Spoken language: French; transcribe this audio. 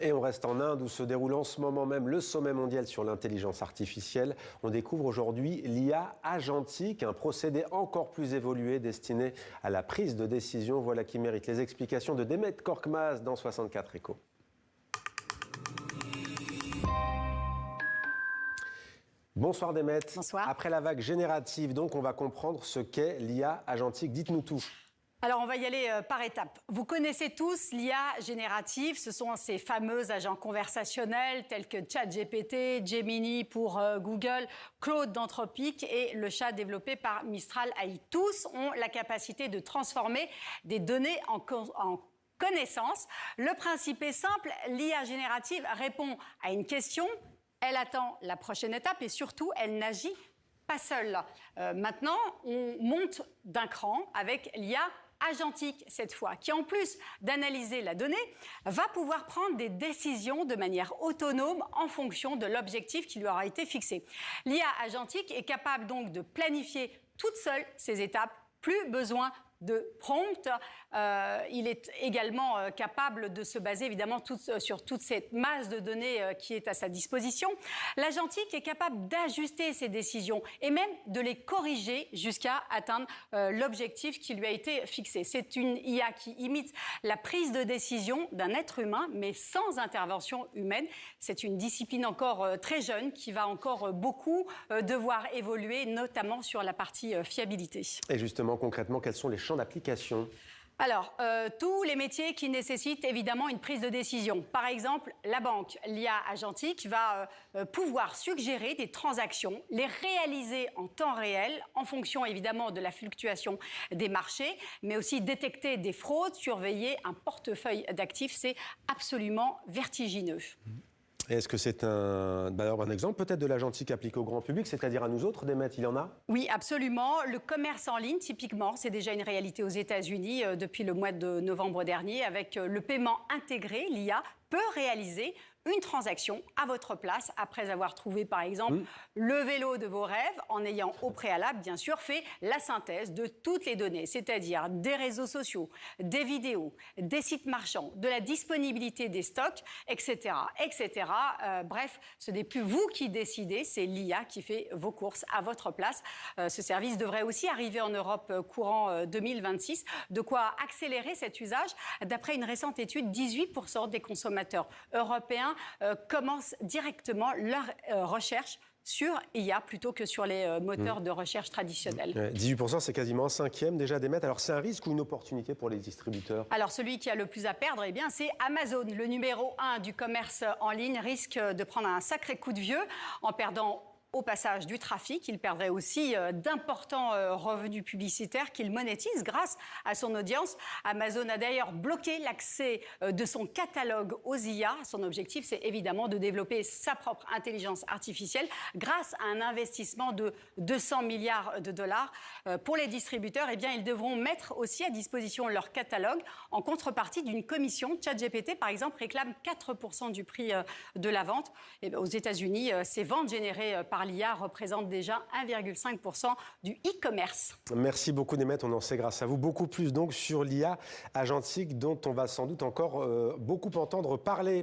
Et on reste en Inde où se déroule en ce moment même le sommet mondial sur l'intelligence artificielle. On découvre aujourd'hui l'IA agentique, un procédé encore plus évolué destiné à la prise de décision. Voilà qui mérite les explications de Demet Korkmaz dans 64 Échos. Bonsoir Demet. Bonsoir. Après la vague générative, donc, on va comprendre ce qu'est l'IA agentique. Dites-nous tout. Alors, on va y aller par étapes. Vous connaissez tous l'IA générative. Ce sont ces fameux agents conversationnels tels que ChatGPT, Gemini pour Google, Claude d'Anthropic et le chat développé par Mistral AI. Tous ont la capacité de transformer des données en connaissances. Le principe est simple. L'IA générative répond à une question. Elle attend la prochaine étape et surtout, elle n'agit pas seule. Maintenant, on monte d'un cran avec l'IA agentique cette fois, qui en plus d'analyser la donnée, va pouvoir prendre des décisions de manière autonome en fonction de l'objectif qui lui aura été fixé. L'IA agentique est capable donc de planifier toute seule ces étapes, plus besoin de prompt. Il est également capable de se baser évidemment sur toute cette masse de données qui est à sa disposition. L'agentique est capable d'ajuster ses décisions et même de les corriger jusqu'à atteindre l'objectif qui lui a été fixé. C'est une IA qui imite la prise de décision d'un être humain, mais sans intervention humaine. C'est une discipline encore très jeune qui va encore beaucoup devoir évoluer, notamment sur la partie fiabilité. Et justement, concrètement, quels sont les champs d'application ? Alors, tous les métiers qui nécessitent évidemment une prise de décision. Par exemple, la banque, l'IA agentique va pouvoir suggérer des transactions, les réaliser en temps réel, en fonction évidemment de la fluctuation des marchés, mais aussi détecter des fraudes, surveiller un portefeuille d'actifs. C'est absolument vertigineux. Est-ce que c'est un exemple peut-être de l'agentique appliquée au grand public, c'est-à-dire à nous autres, Demet, il y en a ? Oui, absolument. Le commerce en ligne, typiquement, c'est déjà une réalité aux États-Unis depuis le mois de novembre dernier. Avec le paiement intégré, l'IA peut réaliser une transaction à votre place après avoir trouvé, par exemple, le vélo de vos rêves, en ayant au préalable, bien sûr, fait la synthèse de toutes les données, c'est-à-dire des réseaux sociaux, des vidéos, des sites marchands, de la disponibilité des stocks, etc., etc. Bref, ce n'est plus vous qui décidez, c'est l'IA qui fait vos courses à votre place. Ce service devrait aussi arriver en Europe courant 2026. De quoi accélérer cet usage. D'après une récente étude, 18% des consommateurs européens commencent directement leur recherche sur IA plutôt que sur les moteurs de recherche traditionnels. 18%, c'est quasiment un cinquième déjà d'émettre. Alors, c'est un risque ou une opportunité pour les distributeurs ? Alors, celui qui a le plus à perdre, eh bien, c'est Amazon. Le numéro 1 du commerce en ligne risque de prendre un sacré coup de vieux en perdant au passage du trafic. Il perdrait aussi d'importants revenus publicitaires qu'il monétise grâce à son audience. Amazon a d'ailleurs bloqué l'accès de son catalogue aux IA. Son objectif, c'est évidemment de développer sa propre intelligence artificielle grâce à un investissement de 200 milliards de dollars. Pour les distributeurs, eh bien, ils devront mettre aussi à disposition leur catalogue en contrepartie d'une commission. ChatGPT, par exemple, réclame 4% du prix de la vente. Et bien, aux États-Unis, ces ventes générées par l'IA représente déjà 1,5% du e-commerce. Merci beaucoup Demet, on en sait grâce à vous beaucoup plus donc sur l'IA agentique dont on va sans doute encore beaucoup entendre parler.